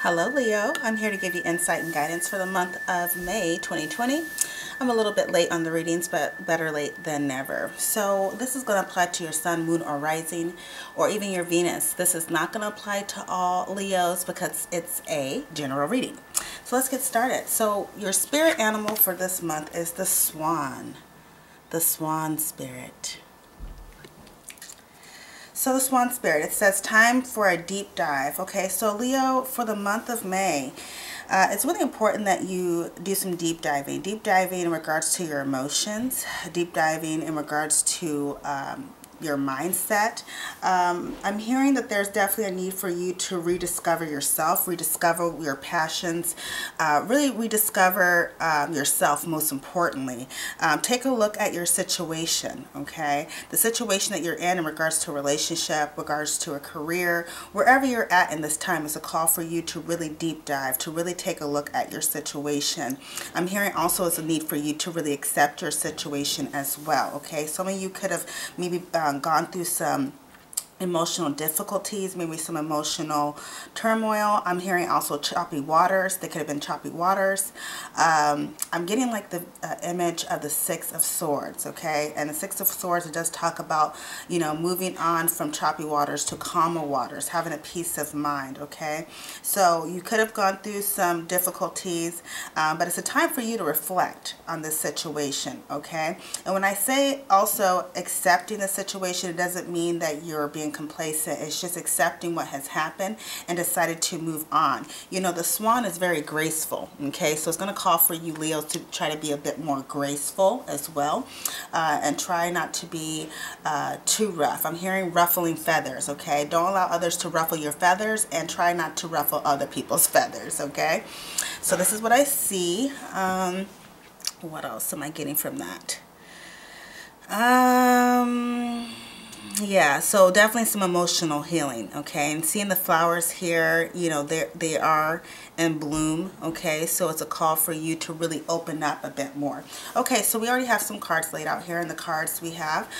Hello Leo, I'm here to give you insight and guidance for the month of May 2020. I'm a little bit late on the readings, but better late than never. So this is going to apply to your sun, moon, or rising, or even your Venus. This is not going to apply to all Leos because it's a general reading. So let's get started. So your spirit animal for this month is the swan spirit. So the swan spirit, it says time for a deep dive. Okay, so Leo, for the month of May, it's really important that you do some deep diving in regards to your emotions, deep diving in regards to your mindset. I'm hearing that there's definitely a need for you to rediscover yourself, rediscover your passions, really rediscover yourself most importantly. Take a look at your situation, okay? The situation that you're in regards to a relationship, regards to a career, wherever you're at in this time is a call for you to really deep dive, to really take a look at your situation. I'm hearing also is a need for you to really accept your situation as well, okay? Some of you could have maybe gone through some emotional difficulties, maybe some emotional turmoil. I'm hearing also choppy waters. They could have been choppy waters. I'm getting like the image of the Six of Swords, okay? And the Six of Swords, it does talk about, you know, moving on from choppy waters to calmer waters, having a peace of mind, okay? So you could have gone through some difficulties, but it's a time for you to reflect on this situation, okay? And when I say also accepting the situation, it doesn't mean that you're being complacent. It's just accepting what has happened and decided to move on. You know, the swan is very graceful, okay? So it's going to call for you, Leo, to try to be a bit more graceful as well, and try not to be too rough. I'm hearing ruffling feathers, okay? Don't allow others to ruffle your feathers, and try not to ruffle other people's feathers, okay? So this is what I see. What else am I getting from that? Yeah, so definitely some emotional healing, okay? And seeing the flowers here, you know, they are in bloom, okay? So it's a call for you to really open up a bit more. Okay, so we already have some cards laid out here, and the cards we have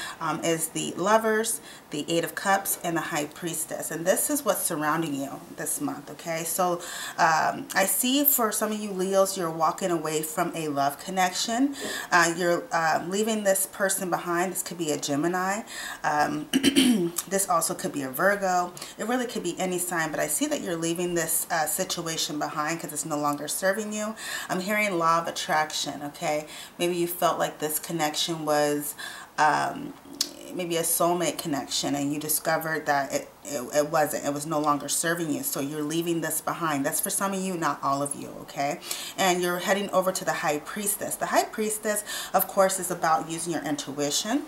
is the Lovers, the Eight of Cups, and the High Priestess. And this is what's surrounding you this month, okay? So I see for some of you Leos, you're walking away from a love connection. You're leaving this person behind. This could be a Gemini. This also could be a Virgo. It really could be any sign, but I see that you're leaving this situation behind because it's no longer serving you. I'm hearing law of attraction, okay? Maybe you felt like this connection was maybe a soulmate connection, and you discovered that it wasn't. It was no longer serving you, so you're leaving this behind. That's for some of you, not all of you, okay? And you're heading over to the High Priestess. The High Priestess, of course, is about using your intuition.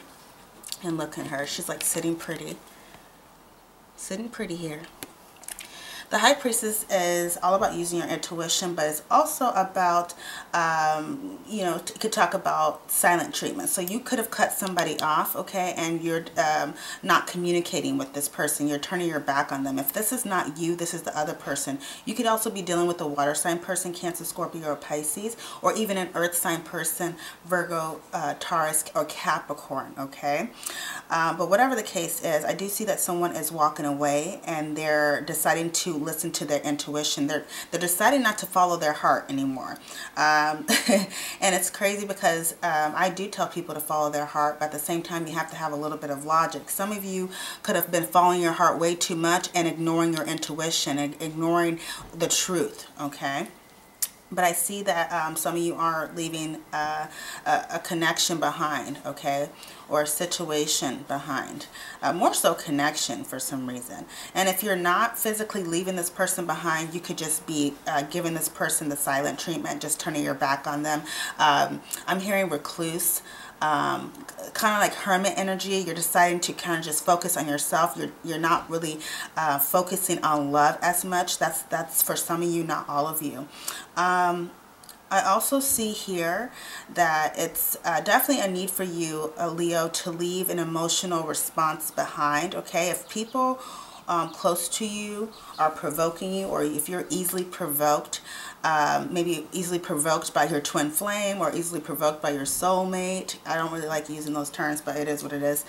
And look at her. She's like sitting pretty. Sitting pretty here. The High Priestess is all about using your intuition, but it's also about, you know, you could talk about silent treatment. So you could have cut somebody off, okay, and you're not communicating with this person. You're turning your back on them. If this is not you, this is the other person. You could also be dealing with a water sign person, Cancer, Scorpio, or Pisces, or even an earth sign person, Virgo, Taurus, or Capricorn, okay? But whatever the case is, I do see that someone is walking away, and they're deciding to listen to their intuition. They're deciding not to follow their heart anymore. And it's crazy because I do tell people to follow their heart, but at the same time you have to have a little bit of logic. Some of you could have been following your heart way too much and ignoring your intuition and ignoring the truth, okay? But I see that some of you are leaving a connection behind, okay, or a situation behind. More so connection for some reason. And if you're not physically leaving this person behind, you could just be giving this person the silent treatment, just turning your back on them. I'm hearing recluse. Kind of like hermit energy. You're deciding to kind of just focus on yourself. You're not really focusing on love as much. That's for some of you, not all of you. I also see here that it's definitely a need for you, Leo, to leave an emotional response behind, okay? If people close to you are provoking you, or if you're easily provoked, maybe easily provoked by your twin flame or easily provoked by your soulmate. I don't really like using those terms, but it is what it is.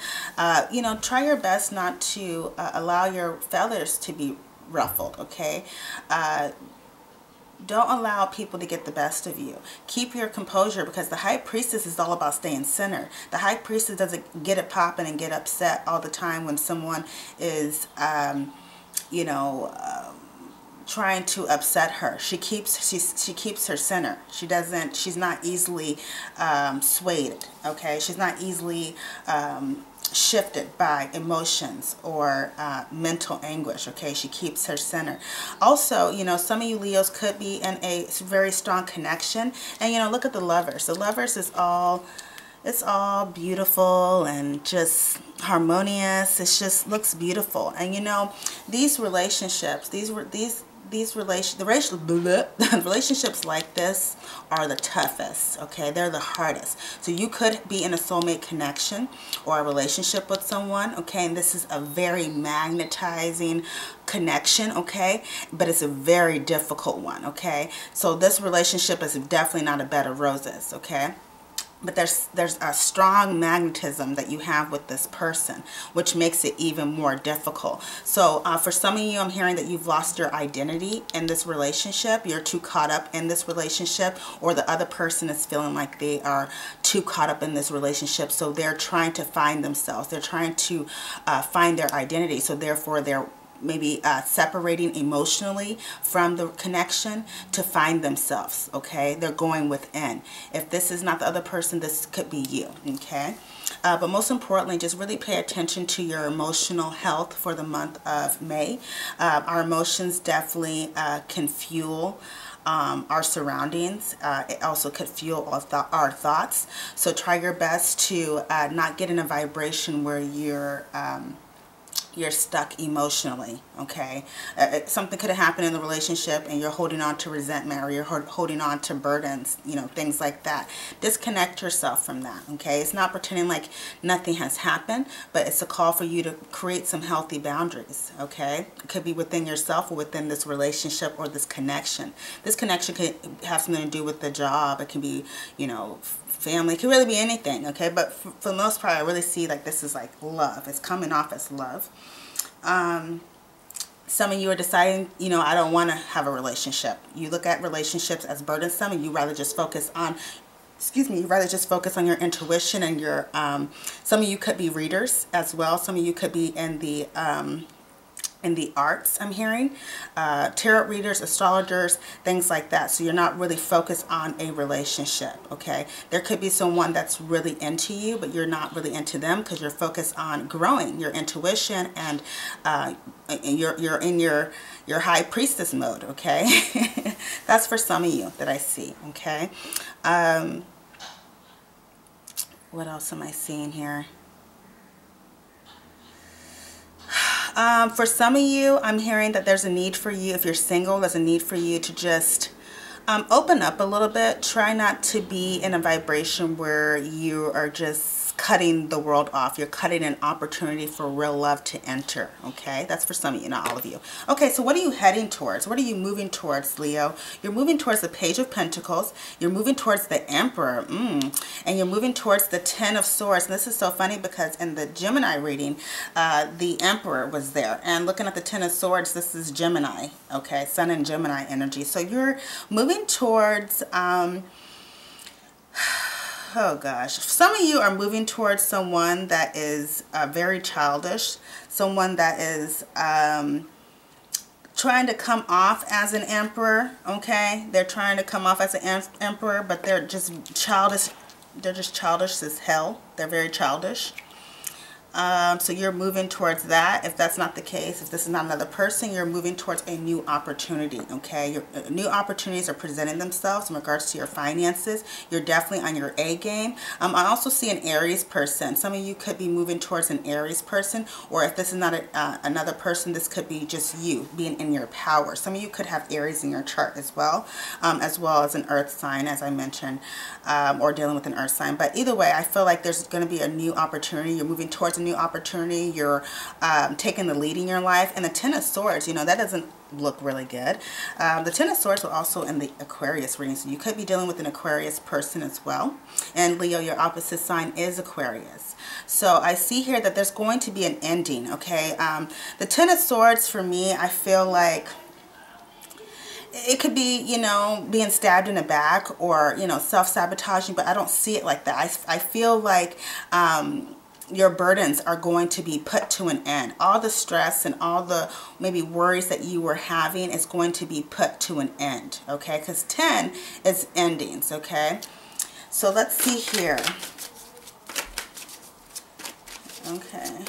You know, try your best not to allow your feathers to be ruffled, okay? Don't allow people to get the best of you. Keep your composure, because the High Priestess is all about staying centered. The High Priestess doesn't get it popping and get upset all the time when someone is, you know, trying to upset her. She keeps her center. She's not easily swayed, okay? She's not easily shifted by emotions or mental anguish, okay? She keeps her center. Also, you know, some of you Leos could be in a very strong connection, and you know, look at the Lovers. The Lovers is all, it's all beautiful and just harmonious. It just looks beautiful. And you know, these relationships, relationships like this are the toughest, okay? They're the hardest. So you could be in a soulmate connection or a relationship with someone, okay? And this is a very magnetizing connection, okay? But it's a very difficult one, okay? So this relationship is definitely not a bed of roses, okay? But there's a strong magnetism that you have with this person, which makes it even more difficult. So for some of you, I'm hearing that you've lost your identity in this relationship. You're too caught up in this relationship, or the other person is feeling like they are too caught up in this relationship. So they're trying to find themselves. They're trying to find their identity. So therefore, they're maybe separating emotionally from the connection to find themselves, okay? They're going within. If this is not the other person, this could be you, okay? But most importantly, just really pay attention to your emotional health for the month of May. Our emotions definitely can fuel our surroundings. It also could fuel our thoughts. So try your best to not get in a vibration where you're stuck emotionally, okay? Something could have happened in the relationship and you're holding on to resentment, or you're holding on to burdens, you know, things like that. Disconnect yourself from that, okay? It's not pretending like nothing has happened, but it's a call for you to create some healthy boundaries, okay? It could be within yourself or within this relationship or this connection. This connection could have something to do with the job. It can be, you know, family. It could really be anything, okay? But for the most part, I really see like this is like love. It's coming off as love. Some of you are deciding, you know, I don't want to have a relationship. You look at relationships as burdensome, and you rather just focus on, you rather just focus on your intuition and your, some of you could be readers as well. Some of you could be in the arts, I'm hearing, tarot readers, astrologers, things like that. So you're not really focused on a relationship, okay? There could be someone that's really into you, but you're not really into them because you're focused on growing your intuition, and you're in your High Priestess mode, okay? That's for some of you that I see, okay? What else am I seeing here? For some of you, I'm hearing that there's a need for you, if you're single, there's a need for you to just open up a little bit. Try not to be in a vibration where you are just cutting the world off. You're cutting an opportunity for real love to enter, okay? That's for some of you, not all of you. Okay, so what are you heading towards? What are you moving towards, Leo? You're moving towards the Page of Pentacles. You're moving towards the Emperor, and you're moving towards the Ten of Swords. And this is so funny because in the Gemini reading, the Emperor was there. And looking at the Ten of Swords, this is Gemini, okay? Sun and Gemini energy. So you're moving towards... oh gosh, some of you are moving towards someone that is very childish, someone that is trying to come off as an emperor, okay? They're trying to come off as an emperor, but they're just childish. They're just childish as hell. They're very childish. So you're moving towards that. If that's not the case, if this is not another person, you're moving towards a new opportunity, okay? New opportunities are presenting themselves in regards to your finances. You're definitely on your A game. I also see an Aries person. Some of you could be moving towards an Aries person, or if this is not another person, this could be just you being in your power. Some of you could have Aries in your chart as well as an earth sign, as I mentioned, or dealing with an earth sign. But either way, I feel like there's going to be a new opportunity. You're moving towards a new opportunity. You're taking the lead in your life. And the Ten of Swords, you know, that doesn't look really good. The Ten of Swords were also in the Aquarius reading, so you could be dealing with an Aquarius person as well. And Leo, your opposite sign is Aquarius. So I see here that there's going to be an ending, okay? The Ten of Swords, for me, I feel like it could be, you know, being stabbed in the back, or, you know, self-sabotaging, but I don't see it like that. I feel like your burdens are going to be put to an end. All the stress and all the maybe worries that you were having is going to be put to an end, okay? Because 10 is endings, okay? So let's see here. Okay.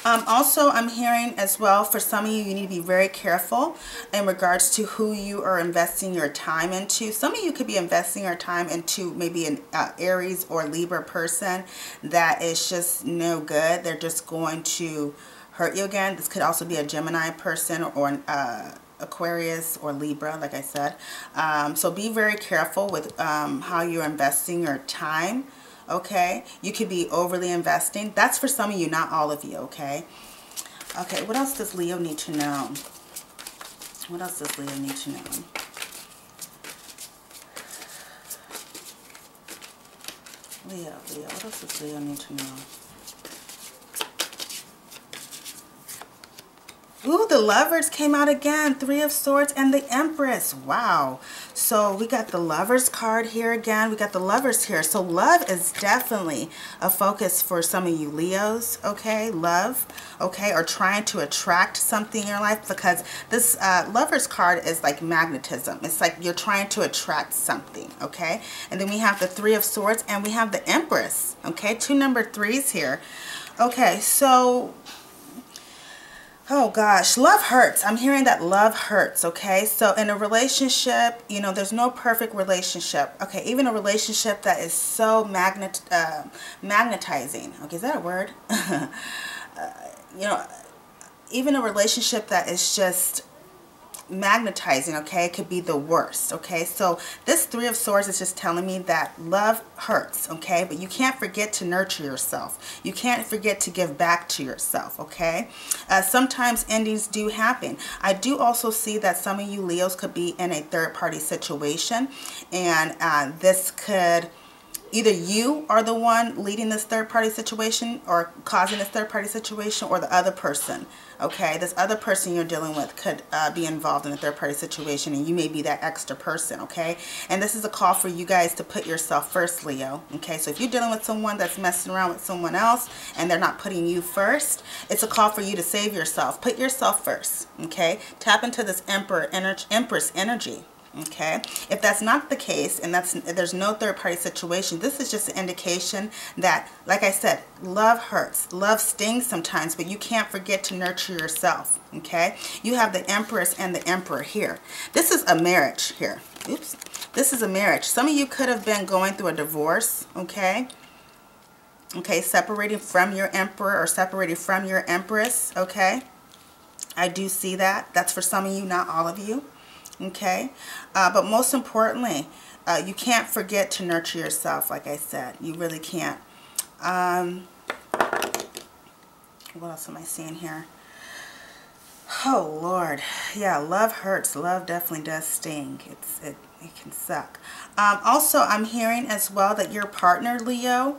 Also, I'm hearing as well, for some of you, you need to be very careful in regards to who you are investing your time into. Some of you could be investing your time into maybe an Aries or Libra person that is just no good. They're just going to hurt you again. This could also be a Gemini person or an Aquarius or Libra, like I said. So be very careful with how you're investing your time. Okay, you could be overly investing. That's for some of you, not all of you, okay? Okay, what else does Leo need to know? What else does Leo need to know? Leo, what else does Leo need to know? Ooh, the Lovers came out again. 3 of Swords and the Empress. Wow. So we got the Lovers card here again. We got the Lovers here. So love is definitely a focus for some of you Leos, okay? Love, okay? Or trying to attract something in your life, because this Lovers card is like magnetism. It's like you're trying to attract something, okay? And then we have the 3 of Swords and we have the Empress, okay? 2 number 3s here. Okay, so... oh gosh, love hurts. I'm hearing that love hurts, okay? So in a relationship, you know, there's no perfect relationship. Okay, even a relationship that is so magnetizing. Okay, is that a word? You know, even a relationship that is just magnetizing, okay, it could be the worst, okay? So this 3 of Swords is just telling me that love hurts, okay? But you can't forget to nurture yourself. You can't forget to give back to yourself, okay? Sometimes endings do happen. I do also see that some of you Leos could be in a third-party situation, and this could... either you are the one leading this third-party situation or causing this third-party situation, or the other person, okay? This other person you're dealing with could be involved in a third-party situation, and you may be that extra person, okay? And this is a call for you guys to put yourself first, Leo, okay? So if you're dealing with someone that's messing around with someone else and they're not putting you first, it's a call for you to save yourself. Put yourself first, okay? Tap into this Empress energy. Okay, if that's not the case and there's no third-party situation, this is just an indication that, like I said, love hurts, love stings sometimes, but you can't forget to nurture yourself. Okay, you have the Empress and the Emperor here. This is a marriage here. Oops, this is a marriage. Some of you could have been going through a divorce. Okay, separating from your Emperor or separating from your Empress. Okay, I do see that. That's for some of you, not all of you. Okay, but most importantly, you can't forget to nurture yourself, like I said. You really can't. What else am I seeing here? Oh, Lord. Yeah, love hurts. Love definitely does sting. It can suck. Also, I'm hearing as well that your partner, Leo,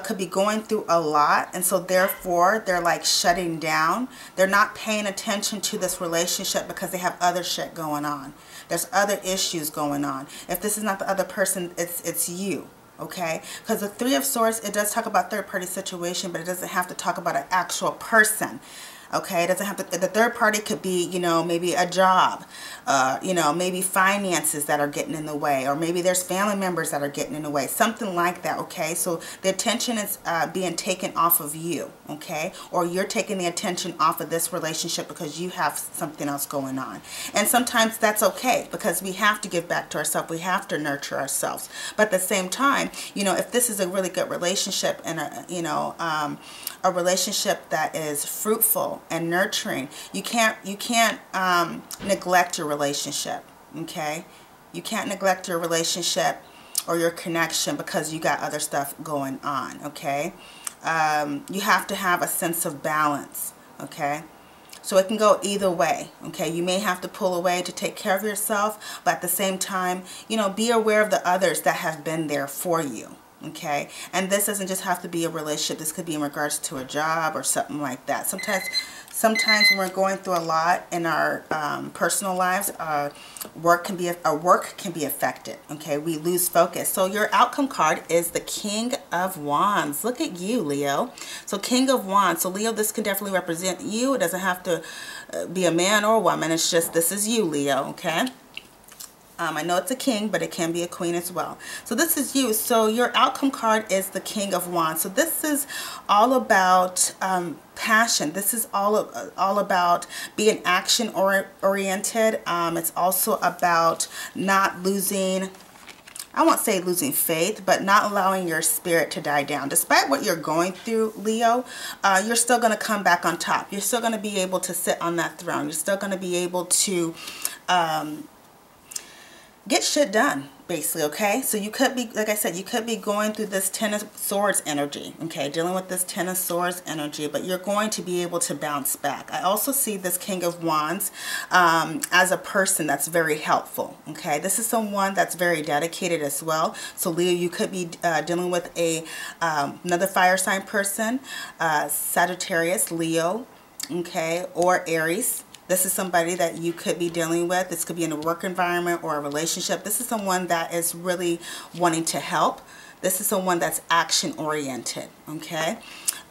could be going through a lot, and so therefore they're like shutting down. They're not paying attention to this relationship because they have other shit going on. There's other issues going on. If this is not the other person, it's you. Okay, because the 3 of Swords, it does talk about third-party situation, but it doesn't have to talk about an actual person. Okay, it doesn't have to, the third party could be, you know, maybe a job, you know, maybe finances that are getting in the way, or maybe there's family members that are getting in the way, something like that, okay? So the attention is being taken off of you, okay? Or you're taking the attention off of this relationship because you have something else going on. And sometimes that's okay, because we have to give back to ourselves, we have to nurture ourselves. But at the same time, you know, if this is a really good relationship and, you know, a relationship that is fruitful and nurturing, you can't neglect your relationship, okay? You can't neglect your relationship or your connection because you got other stuff going on, okay? You have to have a sense of balance, okay? So it can go either way, okay? You may have to pull away to take care of yourself, but at the same time, you know, be aware of the others that have been there for you. Okay, and this doesn't just have to be a relationship. This could be in regards to a job or something like that. Sometimes Sometimes when we're going through a lot in our personal lives, our work can be affected. Okay, we lose focus. So your outcome card is the King of Wands. Look at you, Leo. So King of Wands. So Leo, this can definitely represent you. It doesn't have to be a man or a woman. It's just, this is you, Leo. Okay. I know it's a king, but it can be a queen as well. So this is you. So your outcome card is the King of Wands. So this is all about passion. This is all about being action oriented. It's also about not losing, I won't say losing faith, but not allowing your spirit to die down. Despite what you're going through, Leo, you're still going to come back on top. You're still going to be able to sit on that throne. You're still going to be able to get shit done, basically, okay? So you could be, like I said, you could be going through this Ten of Swords energy, okay? Dealing with this Ten of Swords energy, but you're going to be able to bounce back. I also see this King of Wands as a person that's very helpful, okay? This is someone that's very dedicated as well. So Leo, you could be dealing with another fire sign person, Sagittarius, Leo, okay, or Aries. This is somebody that you could be dealing with. This could be in a work environment or a relationship. This is someone that is really wanting to help. This is someone that's action oriented, okay?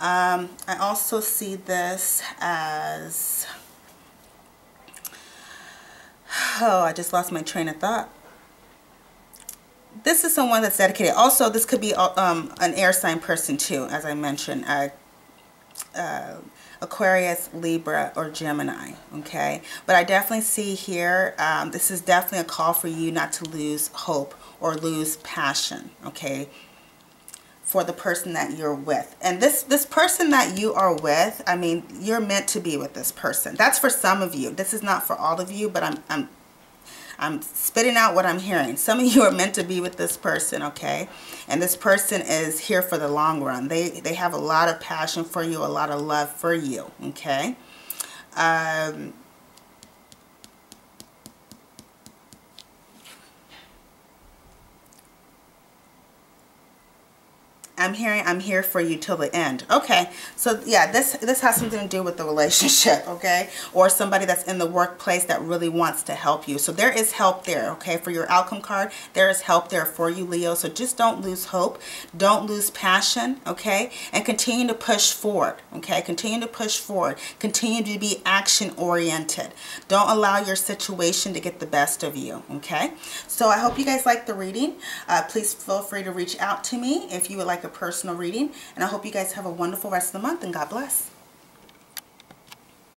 I also see this as, oh, I just lost my train of thought. This is someone that's dedicated. Also, this could be an air sign person too, as I mentioned. Aquarius, Libra, or Gemini, okay? But I definitely see here, this is definitely a call for you not to lose hope or lose passion, okay, for the person that you're with. And this person that you are with, I mean, you're meant to be with this person. That's for some of you. This is not for all of you, but I'm spitting out what I'm hearing. Some of you are meant to be with this person, okay? And this person is here for the long run. They have a lot of passion for you, a lot of love for you, okay? I'm here for you till the end. Okay, so yeah, this has something to do with the relationship, okay? Or somebody that's in the workplace that really wants to help you. So there is help there, okay? For your outcome card, there is help there for you, Leo. So just don't lose hope. Don't lose passion, okay? And continue to push forward, okay? Continue to push forward. Continue to be action-oriented. Don't allow your situation to get the best of you, okay? So I hope you guys like the reading. Please feel free to reach out to me if you would like a personal reading, and I hope you guys have a wonderful rest of the month, and God bless.